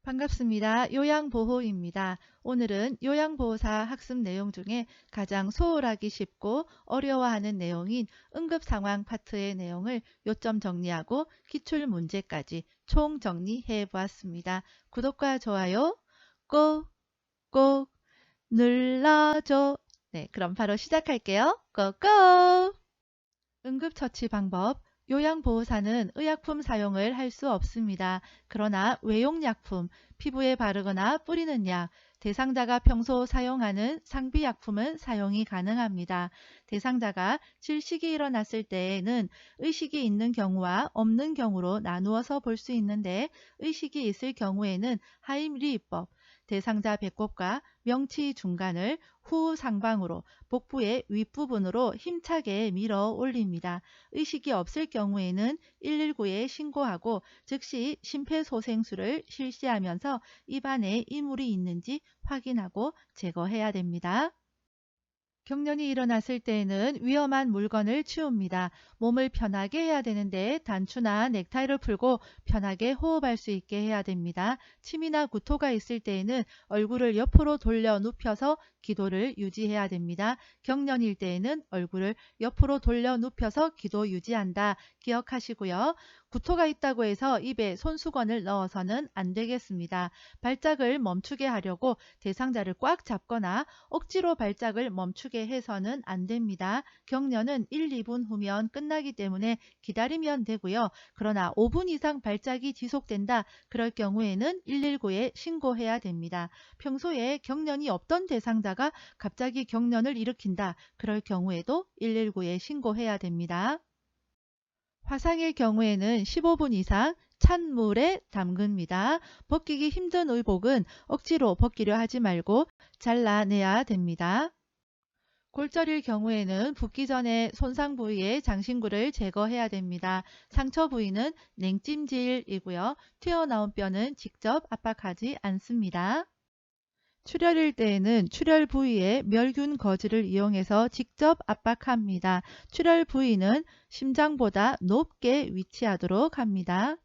반갑습니다. 요양보호입니다. 오늘은 요양보호사 학습 내용 중에 가장 소홀하기 쉽고 어려워하는 내용인 응급상황 파트의 내용을 요점 정리하고 기출문제까지 총 정리해 보았습니다. 구독과 좋아요 꼭꼭 눌러줘. 네, 그럼 바로 시작할게요. 고고! 응급처치 방법. 요양보호사는 의약품 사용을 할 수 없습니다. 그러나 외용약품, 피부에 바르거나 뿌리는 약, 대상자가 평소 사용하는 상비약품은 사용이 가능합니다. 대상자가 질식이 일어났을 때에는 의식이 있는 경우와 없는 경우로 나누어서 볼 수 있는데, 의식이 있을 경우에는 하임리히법, 대상자 배꼽과 명치 중간을 후 상방으로 복부의 윗부분으로 힘차게 밀어 올립니다. 의식이 없을 경우에는 119에 신고하고 즉시 심폐소생술을 실시하면서 입안에 이물이 있는지 확인하고 제거해야 됩니다. 경련이 일어났을 때에는 위험한 물건을 치웁니다. 몸을 편하게 해야 되는데 단추나 넥타이를 풀고 편하게 호흡할 수 있게 해야 됩니다. 침이나 구토가 있을 때에는 얼굴을 옆으로 돌려 눕혀서 기도를 유지해야 됩니다. 경련일 때에는 얼굴을 옆으로 돌려 눕혀서 기도 유지한다. 기억하시고요. 구토가 있다고 해서 입에 손수건을 넣어서는 안 되겠습니다. 발작을 멈추게 하려고 대상자를 꽉 잡거나 억지로 발작을 멈추게 해서는 안 됩니다. 경련은 1, 2분 후면 끝나기 때문에 기다리면 되고요. 그러나 5분 이상 발작이 지속된다. 그럴 경우에는 119에 신고해야 됩니다. 평소에 경련이 없던 대상자가 갑자기 경련을 일으킨다. 그럴 경우에도 119에 신고해야 됩니다. 화상일 경우에는 15분 이상 찬물에 담급니다. 벗기기 힘든 의복은 억지로 벗기려 하지 말고 잘라내야 됩니다. 골절일 경우에는 붓기 전에 손상 부위의 장신구를 제거해야 됩니다. 상처 부위는 냉찜질이고요. 튀어나온 뼈는 직접 압박하지 않습니다. 출혈일 때에는 출혈 부위에 멸균 거즈를 이용해서 직접 압박합니다. 출혈 부위는 심장보다 높게 위치하도록 합니다.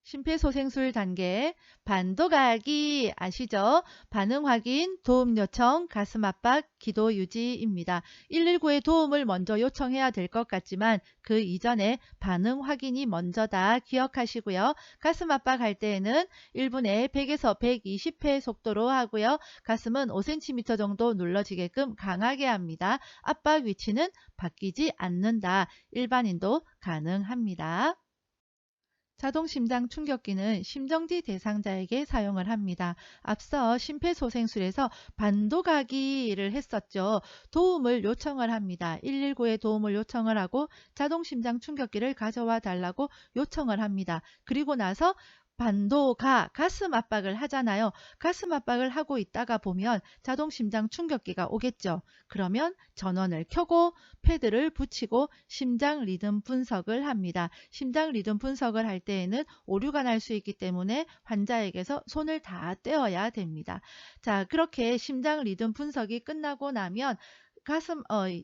심폐소생술 단계 반도가기 아시죠? 반응 확인, 도움 요청, 가슴 압박, 기도 유지입니다. 119에 도움을 먼저 요청해야 될 것 같지만 그 이전에 반응 확인이 먼저다 기억하시고요. 가슴 압박할 때에는 1분에 100에서 120회 속도로 하고요. 가슴은 5cm 정도 눌러지게끔 강하게 합니다. 압박 위치는 바뀌지 않는다. 일반인도 가능합니다. 자동 심장 충격기는 심정지 대상자에게 사용을 합니다. 앞서 심폐소생술에서 반도가기를 했었죠. 도움을 요청을 합니다. 119에 도움을 요청을 하고 자동 심장 충격기를 가져와 달라고 요청을 합니다. 그리고 나서 가슴 압박을 하잖아요. 가슴 압박을 하고 있다가 보면 자동 심장 충격기가 오겠죠. 그러면 전원을 켜고 패드를 붙이고 심장 리듬 분석을 합니다. 심장 리듬 분석을 할 때에는 오류가 날 수 있기 때문에 환자에게서 손을 다 떼어야 됩니다. 자, 그렇게 심장 리듬 분석이 끝나고 나면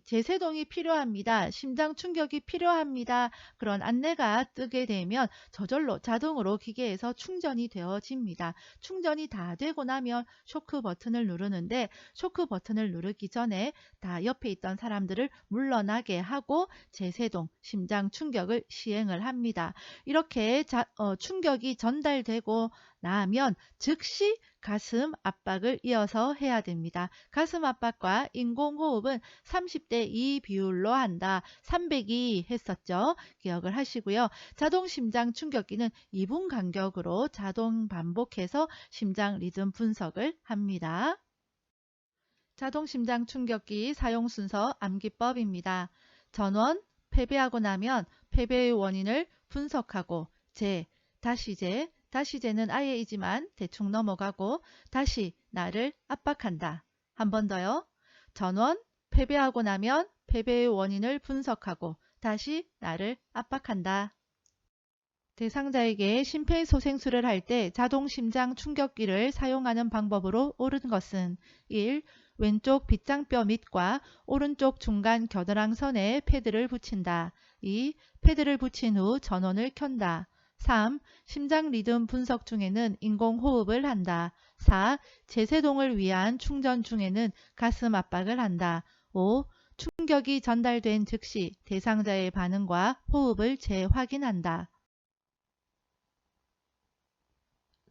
제세동이 필요합니다. 심장 충격이 필요합니다. 그런 안내가 뜨게 되면 저절로 자동으로 기계에서 충전이 되어집니다. 충전이 다 되고 나면 쇼크 버튼을 누르는데 쇼크 버튼을 누르기 전에 다 옆에 있던 사람들을 물러나게 하고 제세동 심장 충격을 시행을 합니다. 이렇게 충격이 전달되고 나면 즉시 가슴 압박을 이어서 해야 됩니다. 가슴 압박과 인공호흡은 30대 2 비율로 한다. 300이 했었죠. 기억을 하시고요. 자동 심장 충격기는 2분 간격으로 자동 반복해서 심장 리듬 분석을 합니다. 자동 심장 충격기 사용 순서 암기법입니다. 전원, 패배하고 나면 패배의 원인을 분석하고 다시 재는 아예이지만 대충 넘어가고 다시 나를 압박한다. 한 번 더요. 전원, 패배하고 나면 패배의 원인을 분석하고 다시 나를 압박한다. 대상자에게 심폐소생술을 할 때 자동 심장 충격기를 사용하는 방법으로 옳은 것은 1. 왼쪽 빗장뼈 밑과 오른쪽 중간 겨드랑선에 패드를 붙인다. 2. 패드를 붙인 후 전원을 켠다. 3. 심장 리듬 분석 중에는 인공호흡을 한다. 4. 제세동을 위한 충전 중에는 가슴 압박을 한다. 5. 충격이 전달된 즉시 대상자의 반응과 호흡을 재확인한다.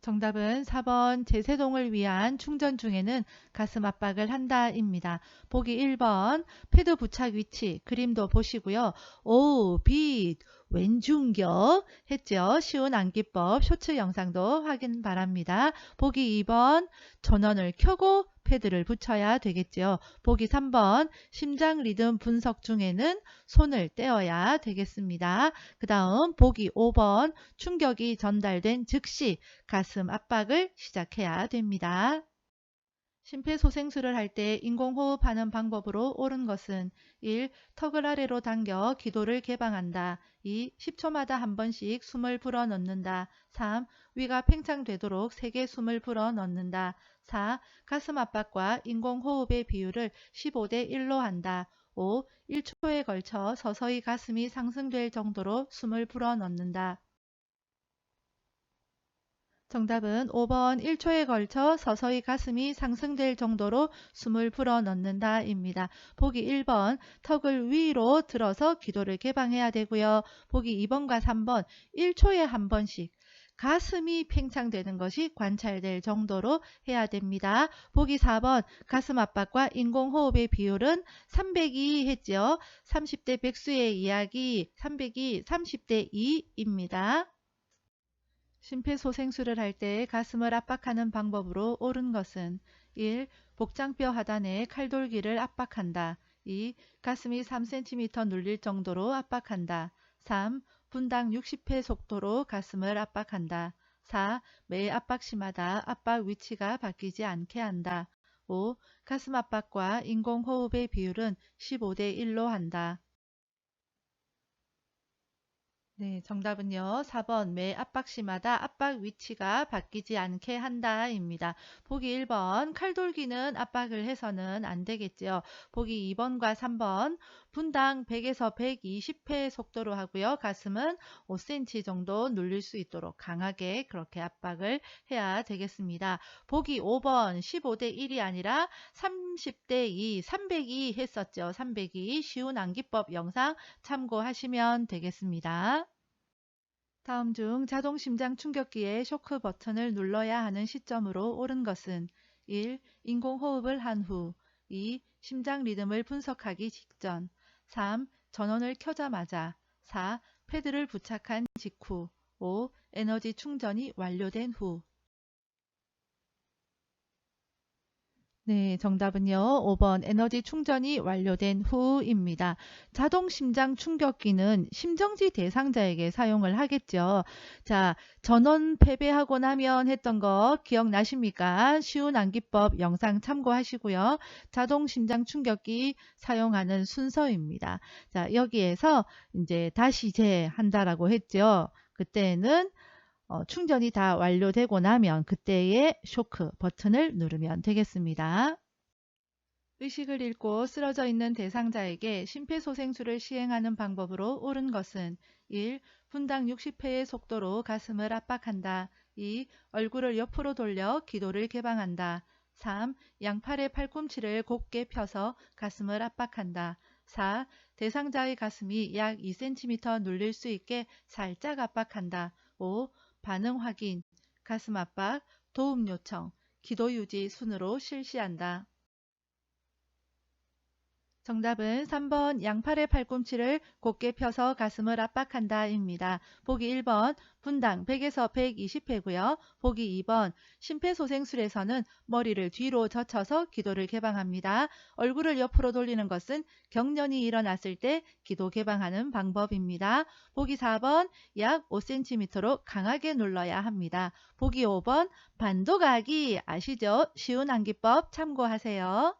정답은 4번 제세동을 위한 충전 중에는 가슴 압박을 한다 입니다. 보기 1번 패드 부착 위치 그림도 보시고요. 오, 빛, 왼중격 했죠. 쉬운 암기법 쇼츠 영상도 확인 바랍니다. 보기 2번 전원을 켜고 패드를 붙여야 되겠죠. 보기 3번 심장 리듬 분석 중에는 손을 떼어야 되겠습니다. 그 다음 보기 5번 충격이 전달된 즉시 가슴 압박을 시작해야 됩니다. 심폐소생술을 할 때 인공호흡하는 방법으로 옳은 것은 1. 턱을 아래로 당겨 기도를 개방한다. 2. 10초마다 한 번씩 숨을 불어넣는다. 3. 위가 팽창되도록 세게 숨을 불어넣는다. 4. 가슴 압박과 인공호흡의 비율을 15대 1로 한다. 5. 1초에 걸쳐 서서히 가슴이 상승될 정도로 숨을 불어넣는다. 정답은 5번 1초에 걸쳐 서서히 가슴이 상승될 정도로 숨을 불어넣는다 입니다. 보기 1번 턱을 위로 들어서 기도를 개방해야 되고요. 보기 2번과 3번 1초에 한 번씩 가슴이 팽창되는 것이 관찰될 정도로 해야 됩니다. 보기 4번 가슴 압박과 인공호흡의 비율은 300이 했죠. 30대 백수의 이야기 300이 30대 2입니다. 심폐소생술을 할 때 가슴을 압박하는 방법으로 옳은 것은 1. 복장뼈 하단에 칼돌기를 압박한다. 2. 가슴이 3cm 눌릴 정도로 압박한다. 3. 분당 60회 속도로 가슴을 압박한다. 4. 매 압박시마다 압박 위치가 바뀌지 않게 한다. 5. 가슴 압박과 인공호흡의 비율은 15대 1로 한다. 네, 정답은요. 4번 매 압박시마다 압박 위치가 바뀌지 않게 한다입니다. 보기 1번 칼돌기는 압박을 해서는 안 되겠죠. 보기 2번과 3번 분당 100에서 120회 속도로 하고요. 가슴은 5cm 정도 눌릴 수 있도록 강하게 그렇게 압박을 해야 되겠습니다. 보기 5번 15대 1이 아니라 30대 2, 302 했었죠. 302 쉬운 암기법 영상 참고하시면 되겠습니다. 다음 중 자동 심장 충격기의 쇼크 버튼을 눌러야 하는 시점으로 옳은 것은 1. 인공호흡을 한 후 2. 심장 리듬을 분석하기 직전 3. 전원을 켜자마자 4. 패드를 부착한 직후 5. 에너지 충전이 완료된 후 네, 정답은요. 5번 에너지 충전이 완료된 후입니다. 자동 심장 충격기는 심정지 대상자에게 사용을 하겠죠. 자, 전원 패배하고 나면 했던 거 기억나십니까? 쉬운 암기법 영상 참고하시고요. 자동 심장 충격기 사용하는 순서입니다. 자, 여기에서 이제 다시 재한다라고 했죠. 그때는 충전이 다 완료되고 나면 그때의 쇼크 버튼을 누르면 되겠습니다. 의식을 잃고 쓰러져 있는 대상자에게 심폐소생술을 시행하는 방법으로 옳은 것은 1. 분당 60회의 속도로 가슴을 압박한다. 2. 얼굴을 옆으로 돌려 기도를 개방한다. 3. 양팔의 팔꿈치를 곧게 펴서 가슴을 압박한다. 4. 대상자의 가슴이 약 2cm 눌릴 수 있게 살짝 압박한다. 5. 반응 확인, 가슴 압박, 도움 요청, 기도 유지 순으로 실시한다. 정답은 3번 양팔의 팔꿈치를 곧게 펴서 가슴을 압박한다 입니다. 보기 1번 분당 100에서 120회고요. 보기 2번 심폐소생술에서는 머리를 뒤로 젖혀서 기도를 개방합니다. 얼굴을 옆으로 돌리는 것은 경련이 일어났을 때 기도 개방하는 방법입니다. 보기 4번 약 5cm로 강하게 눌러야 합니다. 보기 5번 반도가기 아시죠? 쉬운 암기법 참고하세요.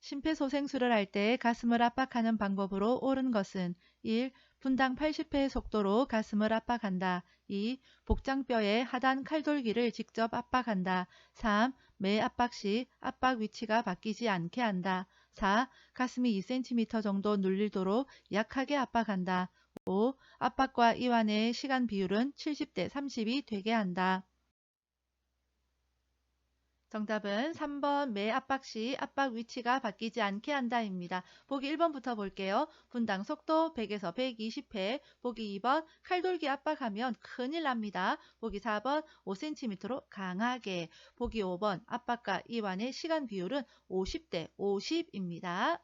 심폐소생술을 할 때 가슴을 압박하는 방법으로 옳은 것은 1. 분당 80회 속도로 가슴을 압박한다. 2. 복장뼈의 하단 칼돌기를 직접 압박한다. 3. 매 압박 시 압박 위치가 바뀌지 않게 한다. 4. 가슴이 2cm 정도 눌리도록 약하게 압박한다. 5. 압박과 이완의 시간 비율은 70대 30이 되게 한다. 정답은 3번 매 압박 시 압박 위치가 바뀌지 않게 한다입니다. 보기 1번부터 볼게요. 분당 속도 100에서 120회. 보기 2번 칼돌기 압박하면 큰일 납니다. 보기 4번 5cm로 강하게. 보기 5번 압박과 이완의 시간 비율은 50대 50입니다.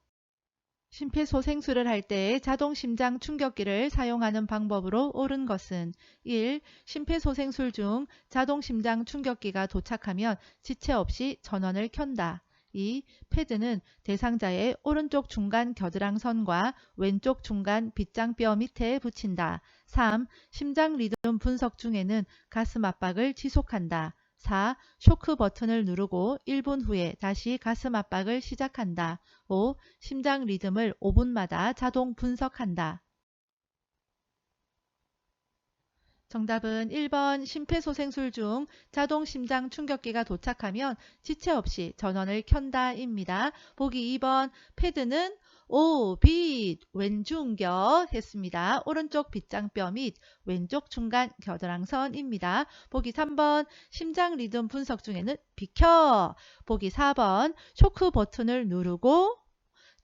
심폐소생술을 할 때 자동 심장 충격기를 사용하는 방법으로 옳은 것은 1. 심폐소생술 중 자동 심장 충격기가 도착하면 지체 없이 전원을 켠다. 2. 패드는 대상자의 오른쪽 중간 겨드랑선과 왼쪽 중간 빗장뼈 밑에 붙인다. 3. 심장 리듬 분석 중에는 가슴 압박을 지속한다. 4. 쇼크 버튼을 누르고 1분 후에 다시 가슴 압박을 시작한다. 5. 심장 리듬을 5분마다 자동 분석한다. 정답은 1번 심폐소생술 중 자동 심장 충격기가 도착하면 지체 없이 전원을 켠다입니다. 보기 2번 패드는 오빗 왼중겨 했습니다. 오른쪽 빗장뼈 및 왼쪽 중간 겨드랑선입니다. 보기 3번 심장 리듬 분석 중에는 비켜. 보기 4번 쇼크 버튼을 누르고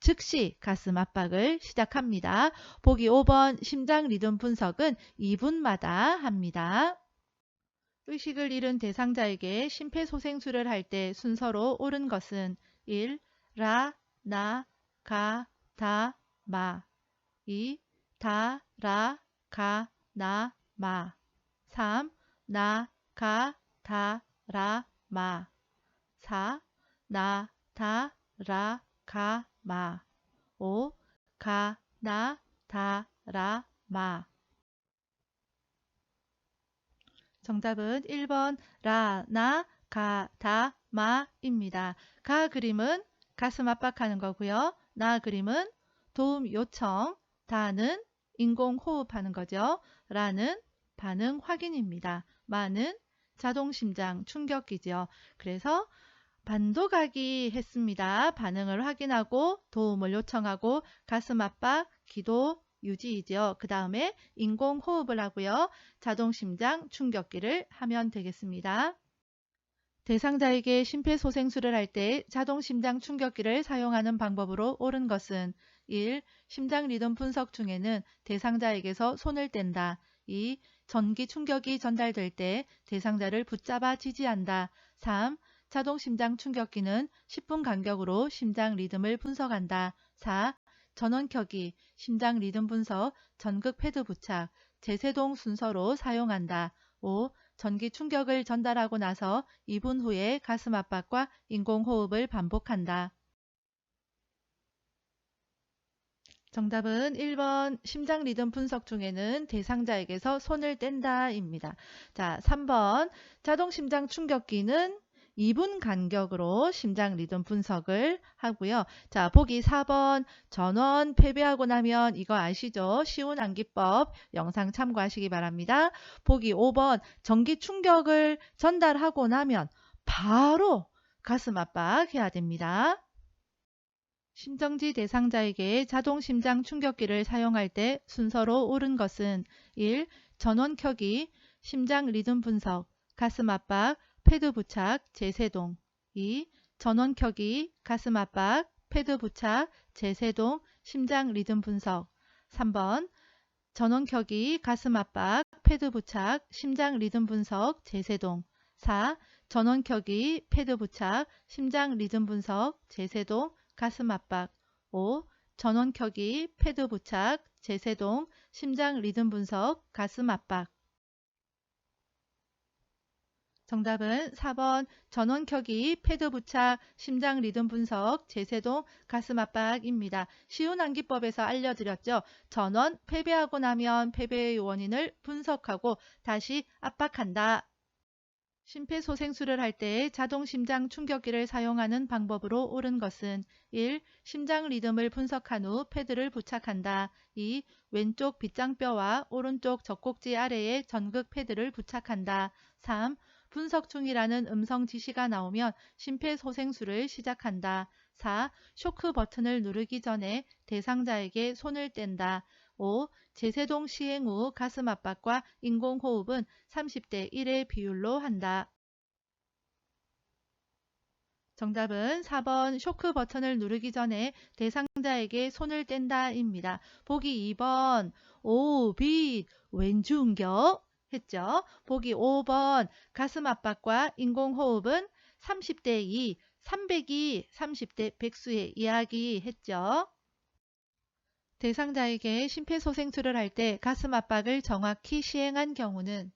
즉시 가슴 압박을 시작합니다. 보기 5번 심장 리듬 분석은 2분마다 합니다. 의식을 잃은 대상자에게 심폐소생술을 할 때 순서로 옳은 것은 1. 라, 나, 가, 다, 마. 2. 다, 라, 가, 나, 마. 3. 나, 가, 다, 라, 마. 4. 나, 다, 라, 가, 마. 5. 가, 나, 다, 라, 마. 정답은 1번 라, 나, 가, 다, 마입니다. 가 그림은 가슴 압박하는 거고요. 나 그림은 도움 요청, 다는 인공호흡하는 거죠. 라는 반응 확인입니다. 마는 자동심장 충격기죠. 그래서 반도가기 했습니다. 반응을 확인하고 도움을 요청하고 가슴 압박, 기도 유지이죠. 그 다음에 인공호흡을 하고요. 자동심장 충격기를 하면 되겠습니다. 대상자에게 심폐소생술을 할 때 자동심장 충격기를 사용하는 방법으로 옳은 것은 1. 심장 리듬 분석 중에는 대상자에게서 손을 뗀다. 2. 전기 충격이 전달될 때 대상자를 붙잡아 지지한다. 3. 자동 심장 충격기는 10분 간격으로 심장 리듬을 분석한다. 4. 전원 켜기, 심장 리듬 분석, 전극 패드 부착, 제세동 순서로 사용한다. 5. 전기 충격을 전달하고 나서 2분 후에 가슴 압박과 인공호흡을 반복한다. 정답은 1번 심장 리듬 분석 중에는 대상자에게서 손을 뗀다입니다. 자, 3번 자동 심장 충격기는 2분 간격으로 심장 리듬 분석을 하고요. 자, 보기 4번 전원 패배하고 나면 이거 아시죠? 쉬운 암기법 영상 참고하시기 바랍니다. 보기 5번 전기 충격을 전달하고 나면 바로 가슴 압박해야 됩니다. 심정지 대상자에게 자동 심장 충격기를 사용할 때 순서로 옳은 것은 1. 전원 켜기, 심장 리듬 분석, 가슴 압박, 패드 부착, 제세동. 2. 전원 켜기, 가슴 압박, 패드 부착, 제세동, 심장 리듬 분석. 3번 전원 켜기, 가슴 압박, 패드 부착, 심장 리듬 분석, 제세동. 4. 전원 켜기, 패드 부착, 심장 리듬 분석, 제세동, 가슴 압박. 5. 전원 켜기, 패드 부착, 제세동, 심장 리듬 분석, 가슴 압박. 정답은 4번 전원 켜기, 패드 부착, 심장 리듬 분석, 제세동, 가슴 압박입니다. 쉬운 암기법에서 알려드렸죠. 전원 패배하고 나면 패배의 원인을 분석하고 다시 압박한다. 심폐소생술을 할 때 자동 심장 충격기를 사용하는 방법으로 옳은 것은 1. 심장 리듬을 분석한 후 패드를 부착한다. 2. 왼쪽 빗장뼈와 오른쪽 젖꼭지 아래에 전극 패드를 부착한다. 3. 분석 중이라는 음성 지시가 나오면 심폐소생술을 시작한다. 4. 쇼크 버튼을 누르기 전에 대상자에게 손을 뗀다. 5. 제세동 시행 후 가슴 압박과 인공호흡은 30대 1의 비율로 한다. 정답은 4번 쇼크 버튼을 누르기 전에 대상자에게 손을 뗀다 입니다. 보기 2번 오빛 왼중겨 했죠. 보기 5번 가슴 압박과 인공호흡은 30대 2, 300이 30대 백수의 이야기 했죠. 대상자에게 심폐소생술을 할 때 가슴 압박을 정확히 시행한 경우는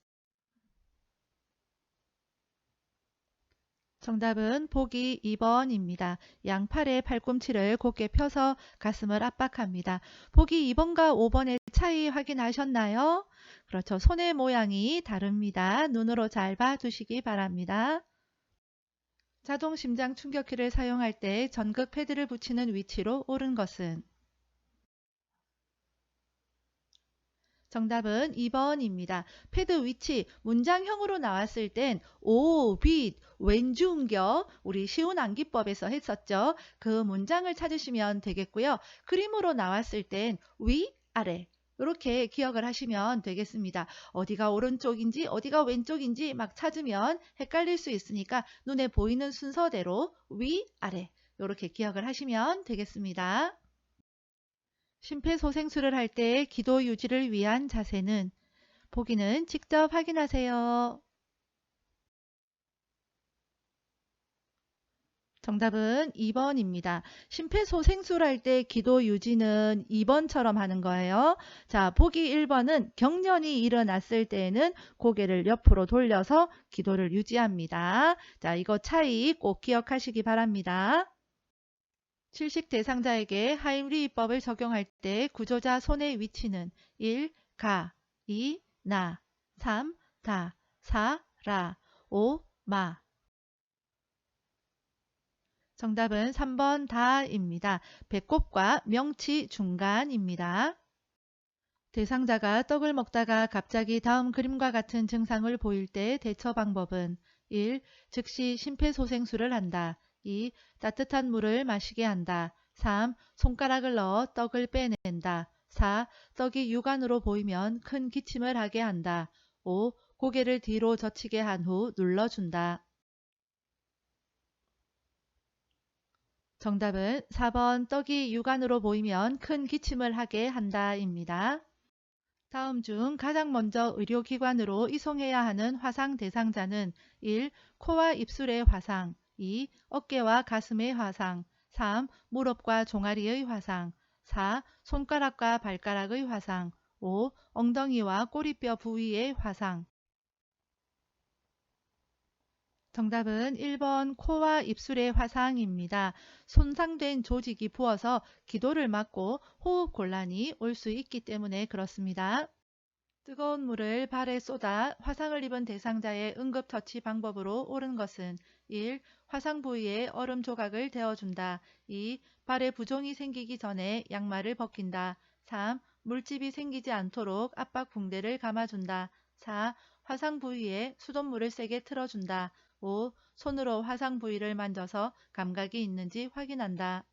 정답은 보기 2번입니다. 양팔의 팔꿈치를 곧게 펴서 가슴을 압박합니다. 보기 2번과 5번의 차이 확인하셨나요? 그렇죠. 손의 모양이 다릅니다. 눈으로 잘 봐두시기 바랍니다. 자동 심장 충격기를 사용할 때 전극 패드를 붙이는 위치로 옳은 것은 정답은 2번입니다. 패드 위치 문장형으로 나왔을 땐 오빛 왼중겨 우리 쉬운 암기법에서 했었죠. 그 문장을 찾으시면 되겠고요. 그림으로 나왔을 땐 위, 아래 이렇게 기억을 하시면 되겠습니다. 어디가 오른쪽인지 어디가 왼쪽인지 막 찾으면 헷갈릴 수 있으니까 눈에 보이는 순서대로 위, 아래 이렇게 기억을 하시면 되겠습니다. 심폐소생술을 할 때 기도 유지를 위한 자세는 보기는 직접 확인하세요. 정답은 2번입니다. 심폐소생술 할 때 기도 유지는 2번처럼 하는 거예요. 자, 보기 1번은 경련이 일어났을 때에는 고개를 옆으로 돌려서 기도를 유지합니다. 자, 이거 차이 꼭 기억하시기 바랍니다. 질식 대상자에게 하임리히법을 적용할 때 구조자 손의 위치는 1. 가 2. 나 3. 다 4. 라 5. 마 정답은 3번 다입니다. 배꼽과 명치 중간입니다. 대상자가 떡을 먹다가 갑자기 다음 그림과 같은 증상을 보일 때 대처 방법은 1. 즉시 심폐소생술을 한다. 2. 따뜻한 물을 마시게 한다. 3. 손가락을 넣어 떡을 빼낸다. 4. 떡이 육안으로 보이면 큰 기침을 하게 한다. 5. 고개를 뒤로 젖히게 한 후 눌러준다. 정답은 4번 떡이 육안으로 보이면 큰 기침을 하게 한다입니다. 다음 중 가장 먼저 의료기관으로 이송해야 하는 화상 대상자는 1. 코와 입술의 화상 2. 어깨와 가슴의 화상 3. 무릎과 종아리의 화상 4. 손가락과 발가락의 화상 5. 엉덩이와 꼬리뼈 부위의 화상 정답은 1번 코와 입술의 화상입니다. 손상된 조직이 부어서 기도를 막고 호흡 곤란이 올 수 있기 때문에 그렇습니다. 뜨거운 물을 발에 쏟아 화상을 입은 대상자의 응급처치 방법으로 옳은 것은 1. 화상 부위에 얼음 조각을 데워준다. 2. 발에 부종이 생기기 전에 양말을 벗긴다. 3. 물집이 생기지 않도록 압박 붕대를 감아준다. 4. 화상 부위에 수돗물을 세게 틀어준다. 5. 손으로 화상 부위를 만져서 감각이 있는지 확인한다.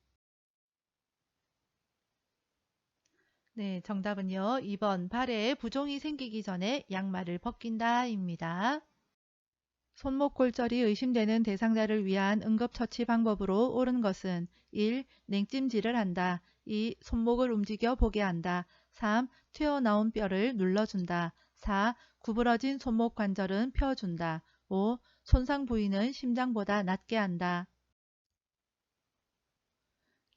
네, 정답은요. 2번 발에 부종이 생기기 전에 양말을 벗긴다 입니다. 손목 골절이 의심되는 대상자를 위한 응급처치 방법으로 옳은 것은 1. 냉찜질을 한다. 2. 손목을 움직여 보게 한다. 3. 튀어나온 뼈를 눌러준다. 4. 구부러진 손목 관절은 펴준다. 5. 손상 부위는 심장보다 낮게 한다.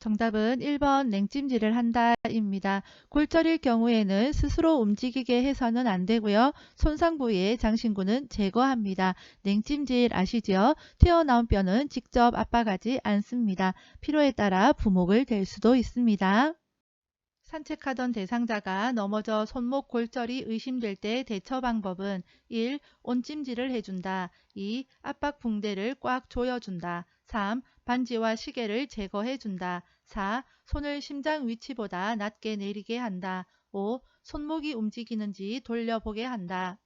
정답은 1번 냉찜질을 한다입니다. 골절일 경우에는 스스로 움직이게 해서는 안 되고요. 손상 부위의 장신구는 제거합니다. 냉찜질 아시죠? 튀어나온 뼈는 직접 압박하지 않습니다. 필요에 따라 부목을 댈 수도 있습니다. 산책하던 대상자가 넘어져 손목 골절이 의심될 때 대처 방법은 1. 온찜질을 해준다. 2. 압박 붕대를 꽉 조여준다. 3. 반지와 시계를 제거해준다. 4. 손을 심장 위치보다 낮게 내리게 한다. 5. 손목이 움직이는지 돌려보게 한다.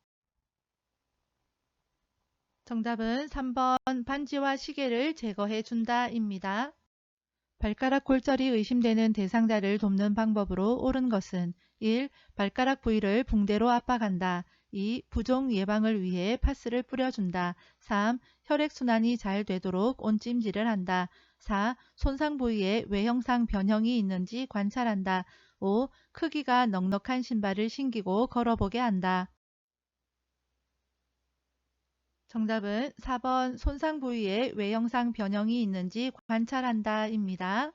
정답은 3번 반지와 시계를 제거해준다 입니다. 발가락 골절이 의심되는 대상자를 돕는 방법으로 옳은 것은 1. 발가락 부위를 붕대로 압박한다. 2. 부종 예방을 위해 파스를 뿌려준다. 3. 혈액순환이 잘 되도록 온찜질을 한다. 4. 손상 부위에 외형상 변형이 있는지 관찰한다. 5. 크기가 넉넉한 신발을 신기고 걸어보게 한다. 정답은 4번 손상 부위에 외형상 변형이 있는지 관찰한다 입니다.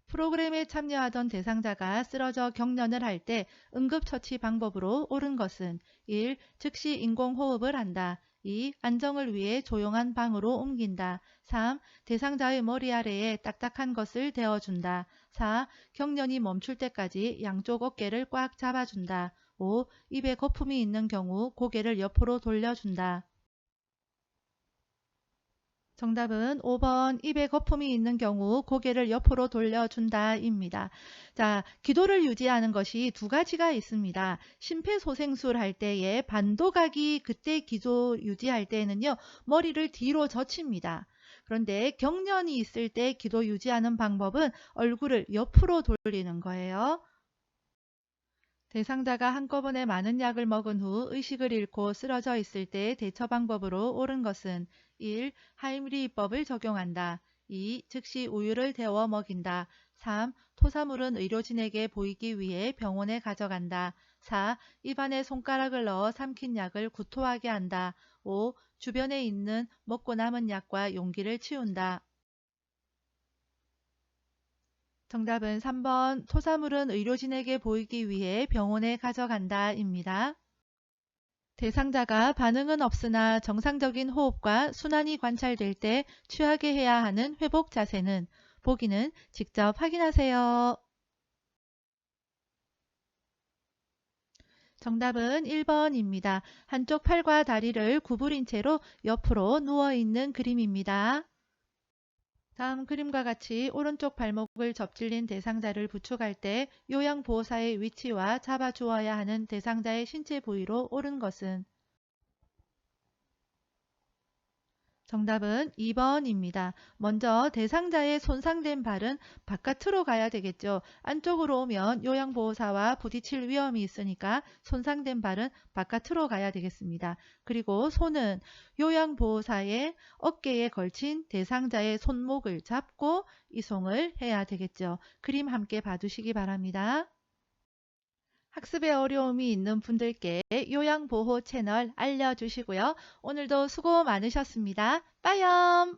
프로그램에 참여하던 대상자가 쓰러져 경련을 할 때 응급처치 방법으로 옳은 것은 1. 즉시 인공호흡을 한다. 2. 안정을 위해 조용한 방으로 옮긴다. 3. 대상자의 머리 아래에 딱딱한 것을 대어준다. 4. 경련이 멈출 때까지 양쪽 어깨를 꽉 잡아준다. 5. 입에 거품이 있는 경우 고개를 옆으로 돌려준다. 정답은 5번 입에 거품이 있는 경우 고개를 옆으로 돌려준다 입니다. 자, 기도를 유지하는 것이 두 가지가 있습니다. 심폐소생술 할 때에 반도각이 그때 기도 유지할 때는요, 머리를 뒤로 젖힙니다. 그런데 경련이 있을 때 기도 유지하는 방법은 얼굴을 옆으로 돌리는 거예요. 대상자가 한꺼번에 많은 약을 먹은 후 의식을 잃고 쓰러져 있을 때 대처 방법으로 옳은 것은 1. 하임리히법을 적용한다. 2. 즉시 우유를 데워 먹인다. 3. 토사물은 의료진에게 보이기 위해 병원에 가져간다. 4. 입안에 손가락을 넣어 삼킨 약을 구토하게 한다. 5. 주변에 있는 먹고 남은 약과 용기를 치운다. 정답은 3번 토사물은 의료진에게 보이기 위해 병원에 가져간다 입니다. 대상자가 반응은 없으나 정상적인 호흡과 순환이 관찰될 때 취하게 해야 하는 회복 자세는 보기는 직접 확인하세요. 정답은 1번입니다. 한쪽 팔과 다리를 구부린 채로 옆으로 누워있는 그림입니다. 다음 그림과 같이 오른쪽 발목을 접질린 대상자를 부축할 때 요양보호사의 위치와 잡아주어야 하는 대상자의 신체 부위로 옳은 것은 정답은 2번입니다. 먼저 대상자의 손상된 발은 바깥으로 가야 되겠죠. 안쪽으로 오면 요양보호사와 부딪힐 위험이 있으니까 손상된 발은 바깥으로 가야 되겠습니다. 그리고 손은 요양보호사의 어깨에 걸친 대상자의 손목을 잡고 이송을 해야 되겠죠. 그림 함께 봐주시기 바랍니다. 학습에 어려움이 있는 분들께 요양보호 채널 알려주시고요. 오늘도 수고 많으셨습니다. 빠염!